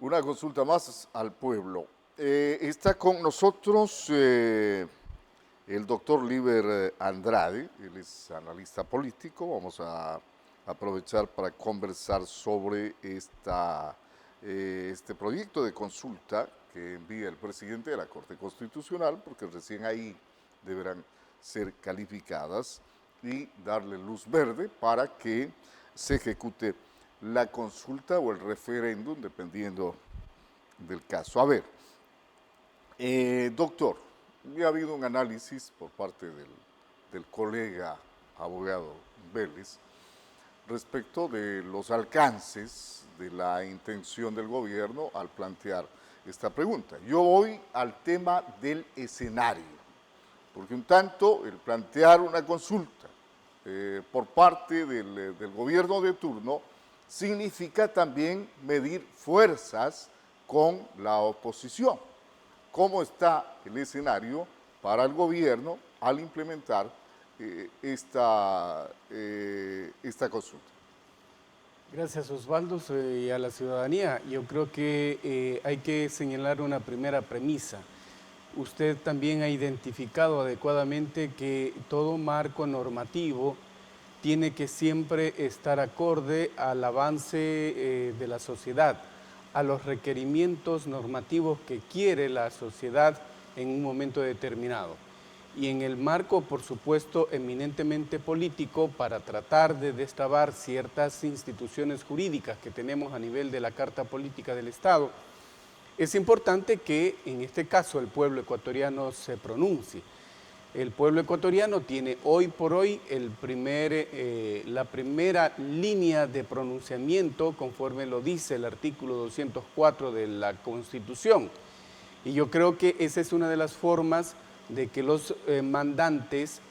Una consulta más al pueblo. Está con nosotros el doctor Liber Andrade, él es analista político. Vamos a aprovechar para conversar sobre este proyecto de consulta que envía el presidente de la Corte Constitucional, porque recién ahí deberán ser calificadas y darle luz verde para que se ejecute la consulta o el referéndum, dependiendo del caso. A ver, doctor, ya ha habido un análisis por parte del colega abogado Vélez respecto de los alcances de la intención del gobierno al plantear esta pregunta. Yo voy al tema del escenario, porque un tanto el plantear una consulta por parte del gobierno de turno significa también medir fuerzas con la oposición. ¿Cómo está el escenario para el gobierno al implementar esta consulta? Gracias Osvaldo y a la ciudadanía. Yo creo que hay que señalar una primera premisa. Usted también ha identificado adecuadamente que todo marco normativo tiene que siempre estar acorde al avance de la sociedad, a los requerimientos normativos que quiere la sociedad en un momento determinado. Y en el marco, por supuesto, eminentemente político, para tratar de destrabar ciertas instituciones jurídicas que tenemos a nivel de la Carta Política del Estado, es importante que, en este caso, el pueblo ecuatoriano se pronuncie. El pueblo ecuatoriano tiene hoy por hoy la primera línea de pronunciamiento, conforme lo dice el artículo 204 de la Constitución. Y yo creo que esa es una de las formas de que los mandatarios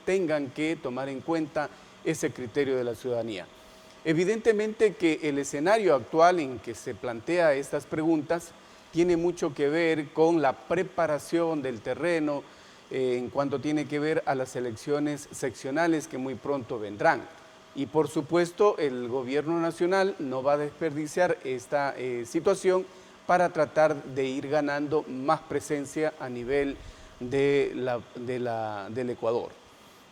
tengan que tomar en cuenta ese criterio de la ciudadanía. Evidentemente que el escenario actual en que se plantea estas preguntas tiene mucho que ver con la preparación del terreno en cuanto tiene que ver a las elecciones seccionales que muy pronto vendrán. Y por supuesto el gobierno nacional no va a desperdiciar esta situación para tratar de ir ganando más presencia a nivel del Ecuador.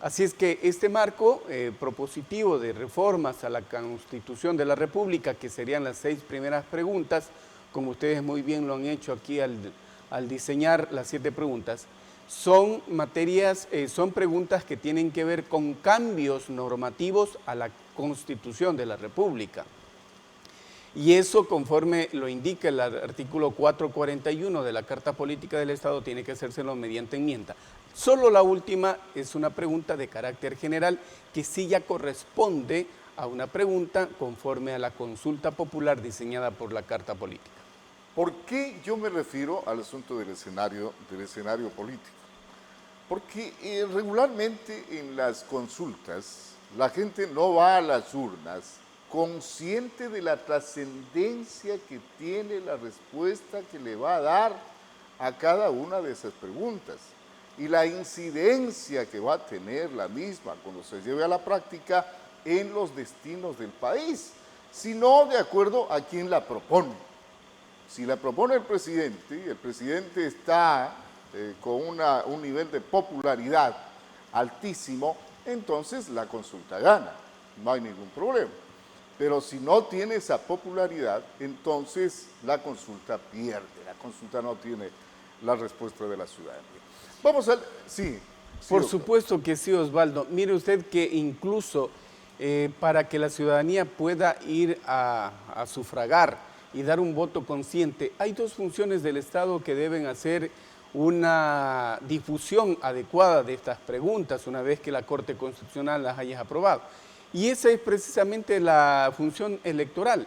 Así es que este marco propositivo de reformas a la Constitución de la República, que serían las 6 primeras preguntas, como ustedes muy bien lo han hecho aquí al diseñar las 7 preguntas, son preguntas que tienen que ver con cambios normativos a la Constitución de la República. Y eso, conforme lo indica el artículo 441 de la Carta Política del Estado, tiene que hacérselo mediante enmienda. Solo la última es una pregunta de carácter general que sí ya corresponde a una pregunta conforme a la consulta popular diseñada por la Carta Política. ¿Por qué yo me refiero al asunto del escenario político? Porque regularmente en las consultas la gente no va a las urnas consciente de la trascendencia que tiene la respuesta que le va a dar a cada una de esas preguntas y la incidencia que va a tener la misma cuando se lleve a la práctica en los destinos del país, sino de acuerdo a quien la propone. Si la propone el presidente y el presidente está con un nivel de popularidad altísimo, entonces la consulta gana, no hay ningún problema. Pero si no tiene esa popularidad, entonces la consulta pierde, la consulta no tiene la respuesta de la ciudadanía. Vamos al... Sí. Por doctor. supuesto que sí, Osvaldo. Mire usted que incluso para que la ciudadanía pueda ir a sufragar y dar un voto consciente, hay 2 funciones del Estado que deben hacer una difusión adecuada de estas preguntas una vez que la Corte Constitucional las haya aprobado. Y esa es precisamente la función electoral.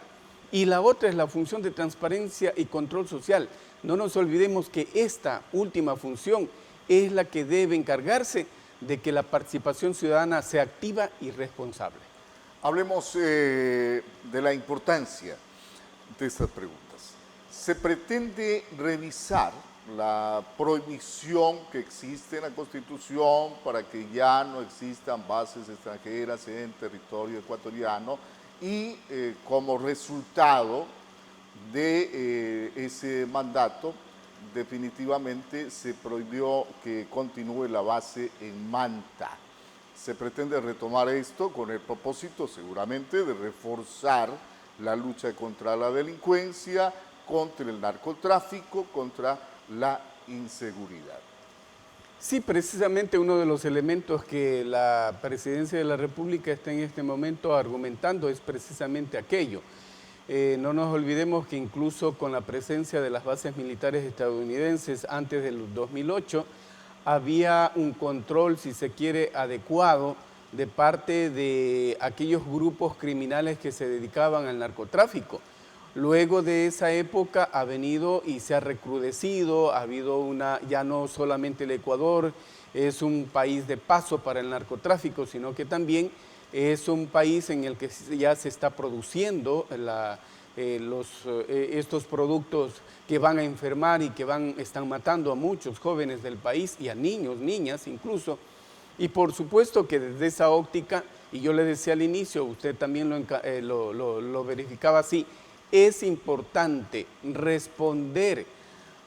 Y la otra es la función de transparencia y control social. No nos olvidemos que esta última función es la que debe encargarse de que la participación ciudadana sea activa y responsable. Hablemos de la importancia de estas preguntas. Se pretende revisar la prohibición que existe en la Constitución para que ya no existan bases extranjeras en territorio ecuatoriano y como resultado de ese mandato definitivamente se prohibió que continúe la base en Manta. Se pretende retomar esto con el propósito seguramente de reforzar la lucha contra la delincuencia, contra el narcotráfico, contra la inseguridad. Sí, precisamente uno de los elementos que la Presidencia de la República está en este momento argumentando es precisamente aquello. No nos olvidemos que incluso con la presencia de las bases militares estadounidenses antes del 2008, había un control, si se quiere, adecuado de parte de aquellos grupos criminales que se dedicaban al narcotráfico. Luego de esa época ha venido y se ha recrudecido, ha habido ya no solamente el Ecuador es un país de paso para el narcotráfico, sino que también es un país en el que ya se está produciendo estos productos que van a enfermar y que están matando a muchos jóvenes del país y a niños, niñas incluso. Y por supuesto que desde esa óptica, y yo le decía al inicio, usted también lo verificaba así, es importante responder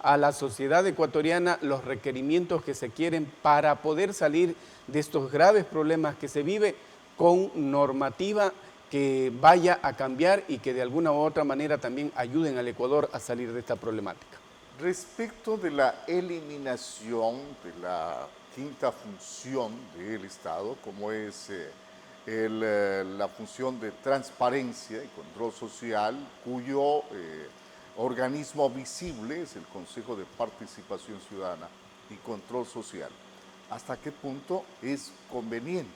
a la sociedad ecuatoriana los requerimientos que se quieren para poder salir de estos graves problemas que se vive con normativa que vaya a cambiar y que de alguna u otra manera también ayuden al Ecuador a salir de esta problemática. Respecto de la eliminación de la quinta función del Estado, como es la función de transparencia y control social, cuyo organismo visible es el Consejo de Participación Ciudadana y Control Social. ¿Hasta qué punto es conveniente?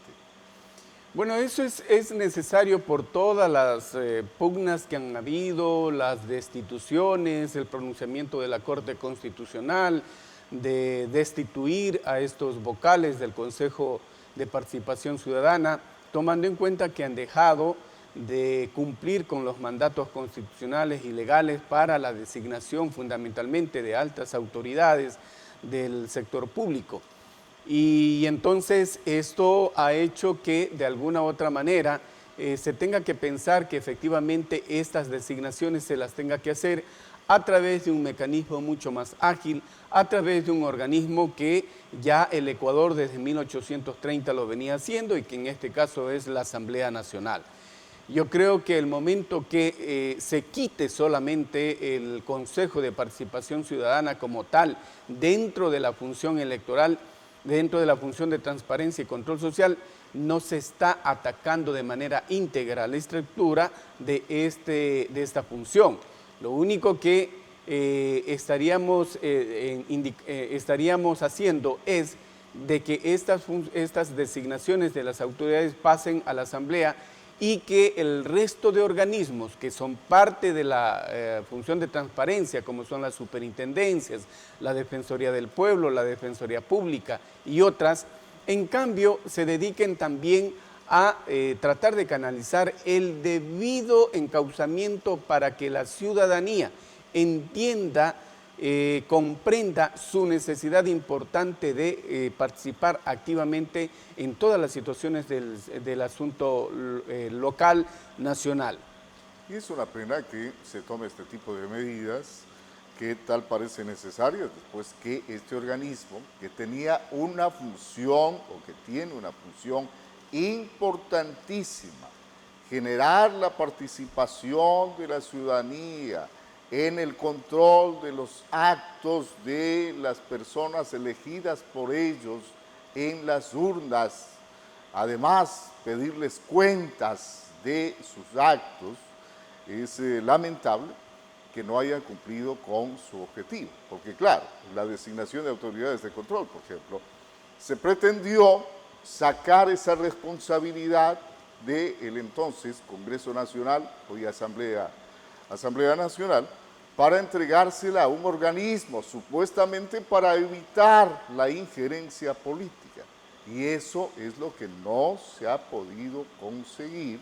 Bueno, eso es necesario por todas las pugnas que han habido, las destituciones, el pronunciamiento de la Corte Constitucional, de destituir a estos vocales del Consejo de Participación Ciudadana, tomando en cuenta que han dejado de cumplir con los mandatos constitucionales y legales para la designación fundamentalmente de altas autoridades del sector público. Y entonces esto ha hecho que de alguna u otra manera se tenga que pensar que efectivamente estas designaciones se las tenga que hacer a través de un mecanismo mucho más ágil, a través de un organismo que ya el Ecuador desde 1830 lo venía haciendo y que en este caso es la Asamblea Nacional. Yo creo que el momento que se quite solamente el Consejo de Participación Ciudadana como tal dentro de la función electoral, dentro de la función de transparencia y control social, no se está atacando de manera íntegra la estructura de esta función. Lo único que estaríamos haciendo es de que estas designaciones de las autoridades pasen a la Asamblea y que el resto de organismos que son parte de la función de transparencia, como son las superintendencias, la Defensoría del Pueblo, la Defensoría Pública y otras, en cambio se dediquen también a tratar de canalizar el debido encauzamiento para que la ciudadanía entienda, comprenda su necesidad importante de participar activamente en todas las situaciones del asunto local, nacional. Y es una pena que se tome este tipo de medidas que tal parece necesario después que este organismo, que tenía una función o que tiene una función importantísima, generar la participación de la ciudadanía en el control de los actos de las personas elegidas por ellos en las urnas, además pedirles cuentas de sus actos, es lamentable que no hayan cumplido con su objetivo, porque claro, la designación de autoridades de control, por ejemplo, se pretendió sacar esa responsabilidad del entonces Congreso Nacional, hoy Asamblea Nacional, para entregársela a un organismo supuestamente para evitar la injerencia política. Y eso es lo que no se ha podido conseguir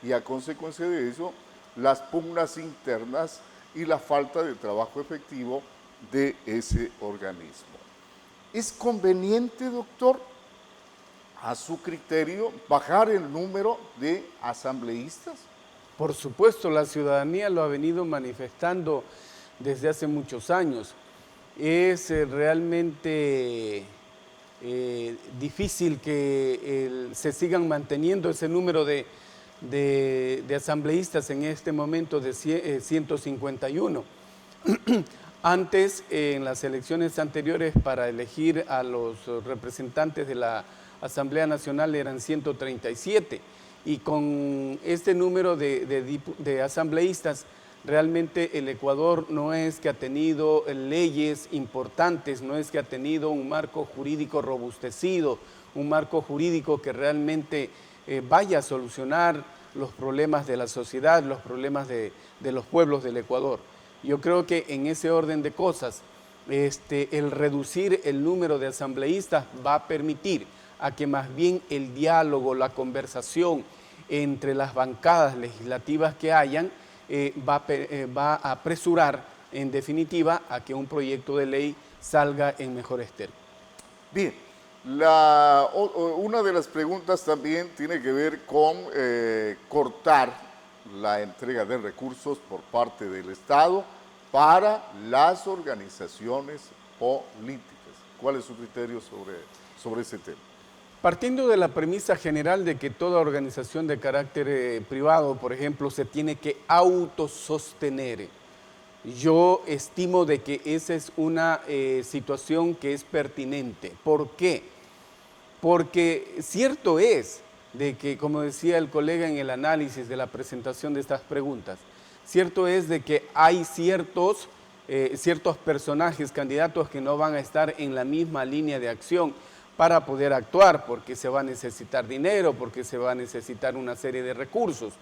y a consecuencia de eso las pugnas internas y la falta de trabajo efectivo de ese organismo. ¿Es conveniente, doctor, a su criterio, bajar el número de asambleístas? Por supuesto, la ciudadanía lo ha venido manifestando desde hace muchos años. Es realmente difícil que se sigan manteniendo ese número de asambleístas en este momento de 151. Antes, en las elecciones anteriores, para elegir a los representantes de la Asamblea Nacional eran 137. Y con este número de asambleístas, realmente el Ecuador no es que ha tenido leyes importantes, no es que ha tenido un marco jurídico robustecido, un marco jurídico que realmente vaya a solucionar los problemas de la sociedad, los problemas de los pueblos del Ecuador. Yo creo que en ese orden de cosas, el reducir el número de asambleístas va a permitir a que más bien el diálogo, la conversación entre las bancadas legislativas que hayan, va a apresurar, en definitiva, a que un proyecto de ley salga en mejores términos. Bien, una de las preguntas también tiene que ver con cortar la entrega de recursos por parte del Estado para las organizaciones políticas. ¿Cuál es su criterio sobre ese tema? Partiendo de la premisa general de que toda organización de carácter privado, por ejemplo, se tiene que autosostener, yo estimo de que esa es una situación que es pertinente. ¿Por qué? Porque cierto es de que, como decía el colega en el análisis de la presentación de estas preguntas, cierto es de que hay ciertos personajes, candidatos que no van a estar en la misma línea de acción para poder actuar, porque se va a necesitar dinero, porque se va a necesitar una serie de recursos.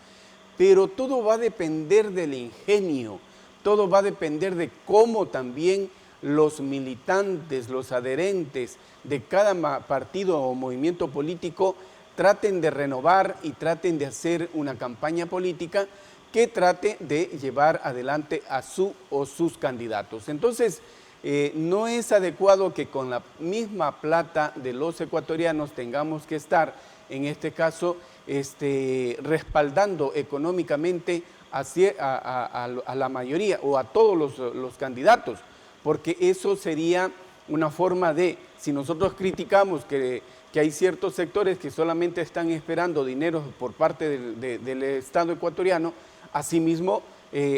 Pero todo va a depender del ingenio, todo va a depender de cómo también los militantes, los adherentes de cada partido o movimiento político traten de renovar y traten de hacer una campaña política que trate de llevar adelante a su o sus candidatos. Entonces, no es adecuado que con la misma plata de los ecuatorianos tengamos que estar, en este caso, respaldando económicamente a la mayoría o a todos los candidatos, porque eso sería una forma de, si nosotros criticamos que hay ciertos sectores que solamente están esperando dinero por parte del Estado ecuatoriano, asimismo,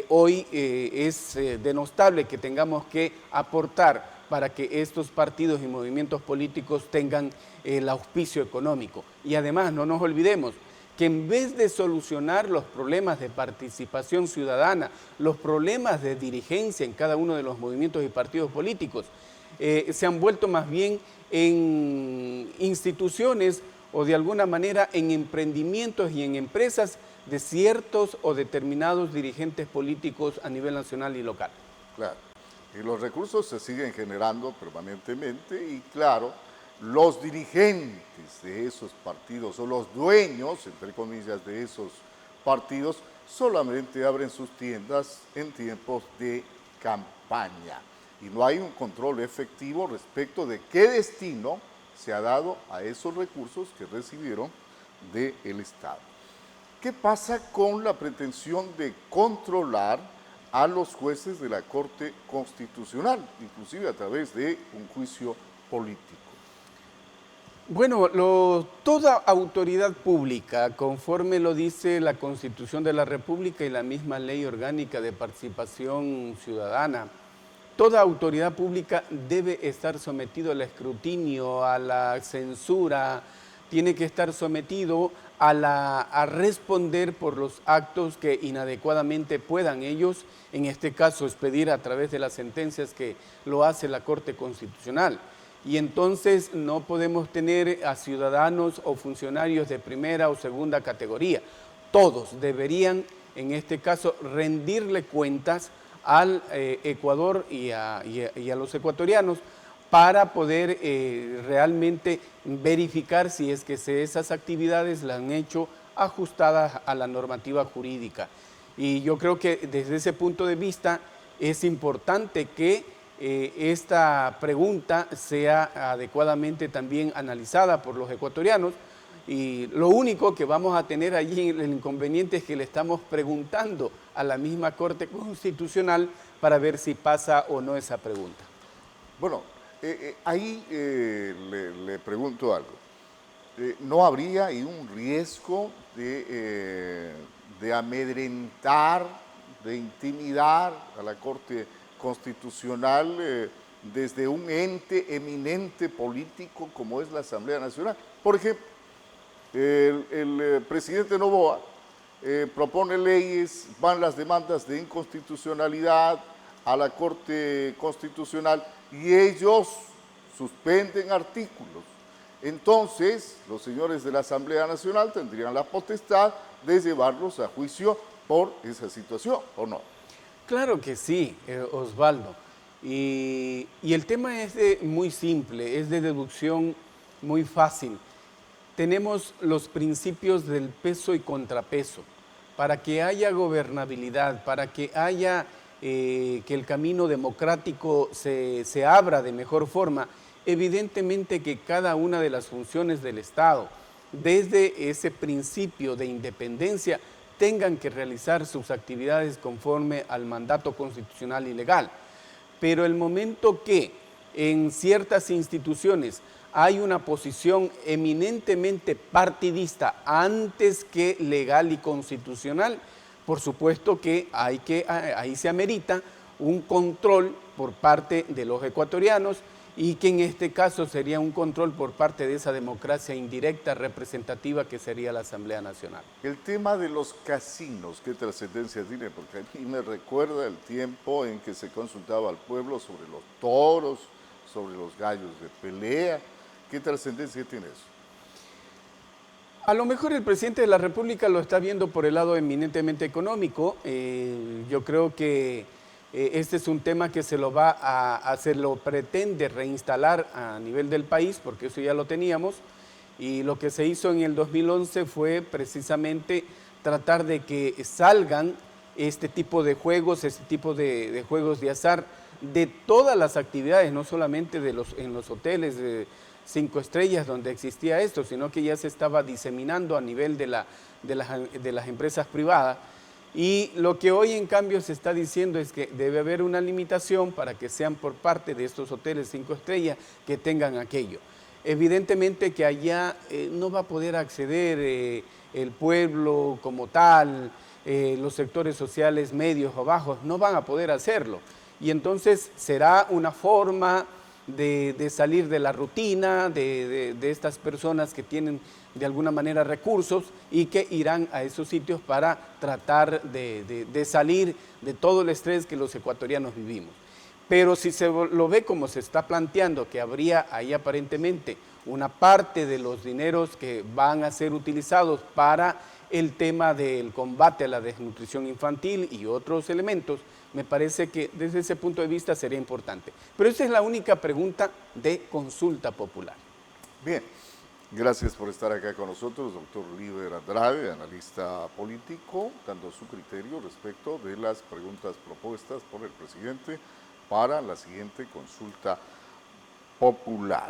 hoy es denostable que tengamos que aportar para que estos partidos y movimientos políticos tengan el auspicio económico. Y además, no nos olvidemos que en vez de solucionar los problemas de participación ciudadana, los problemas de dirigencia en cada uno de los movimientos y partidos políticos, se han vuelto más bien en instituciones o de alguna manera en emprendimientos y en empresas de ciertos o determinados dirigentes políticos a nivel nacional y local. Claro, y los recursos se siguen generando permanentemente y claro, los dirigentes de esos partidos o los dueños, entre comillas, de esos partidos solamente abren sus tiendas en tiempos de campaña y no hay un control efectivo respecto de qué destino se ha dado a esos recursos que recibieron del Estado. ¿Qué pasa con la pretensión de controlar a los jueces de la Corte Constitucional, inclusive a través de un juicio político? Bueno, toda autoridad pública, conforme lo dice la Constitución de la República y la misma Ley Orgánica de Participación Ciudadana, toda autoridad pública debe estar sometido al escrutinio, a la censura, tiene que estar sometido a responder por los actos que inadecuadamente puedan ellos, en este caso, expedir a través de las sentencias que lo hace la Corte Constitucional. Y entonces no podemos tener a ciudadanos o funcionarios de primera o segunda categoría. Todos deberían, en este caso, rendirle cuentas al Ecuador y a los ecuatorianos para poder realmente verificar si es que esas actividades las han hecho ajustadas a la normativa jurídica. Y yo creo que desde ese punto de vista es importante que esta pregunta sea adecuadamente también analizada por los ecuatorianos Y lo único que vamos a tener allí, el inconveniente es que le estamos preguntando a la misma Corte Constitucional para ver si pasa o no esa pregunta. Bueno, ahí le pregunto algo. ¿No habría ahí un riesgo de amedrentar, de intimidar a la Corte Constitucional desde un ente eminente político como es la Asamblea Nacional? Por ejemplo, el presidente Noboa propone leyes, van las demandas de inconstitucionalidad a la Corte Constitucional y ellos suspenden artículos. Entonces, los señores de la Asamblea Nacional tendrían la potestad de llevarlos a juicio por esa situación, ¿o no? Claro que sí, Osvaldo. Y el tema es muy simple, es de deducción muy fácil. Tenemos los principios del peso y contrapeso. Para que haya gobernabilidad, para que haya que el camino democrático se abra de mejor forma, evidentemente que cada una de las funciones del Estado, desde ese principio de independencia, tengan que realizar sus actividades conforme al mandato constitucional y legal. Pero el momento que en ciertas instituciones hay una posición eminentemente partidista antes que legal y constitucional, por supuesto que ahí se amerita un control por parte de los ecuatorianos y que en este caso sería un control por parte de esa democracia indirecta representativa que sería la Asamblea Nacional. El tema de los casinos, ¿qué trascendencia tiene? Porque a mí me recuerda el tiempo en que se consultaba al pueblo sobre los toros, sobre los gallos de pelea. ¿Qué trascendencia tiene eso? A lo mejor el presidente de la República lo está viendo por el lado eminentemente económico. Yo creo que este es un tema que se lo pretende reinstalar a nivel del país, porque eso ya lo teníamos. Y lo que se hizo en el 2011 fue precisamente tratar de que salgan este tipo de juegos, este tipo de juegos de azar, de todas las actividades, no solamente en los hoteles de 5 estrellas donde existía esto, sino que ya se estaba diseminando a nivel de las empresas privadas. Y lo que hoy en cambio se está diciendo es que debe haber una limitación para que sean por parte de estos hoteles 5 estrellas que tengan aquello. Evidentemente que allá no va a poder acceder el pueblo como tal, los sectores sociales medios o bajos no van a poder hacerlo. Y entonces será una forma de salir de la rutina de estas personas que tienen de alguna manera recursos y que irán a esos sitios para tratar de salir de todo el estrés que los ecuatorianos vivimos. Pero si se lo ve como se está planteando, que habría ahí aparentemente una parte de los dineros que van a ser utilizados para el tema del combate a la desnutrición infantil y otros elementos, me parece que desde ese punto de vista sería importante. Pero esa es la única pregunta de consulta popular. Bien, gracias por estar acá con nosotros, doctor Líber Andrade, analista político, dando su criterio respecto de las preguntas propuestas por el presidente para la siguiente consulta popular.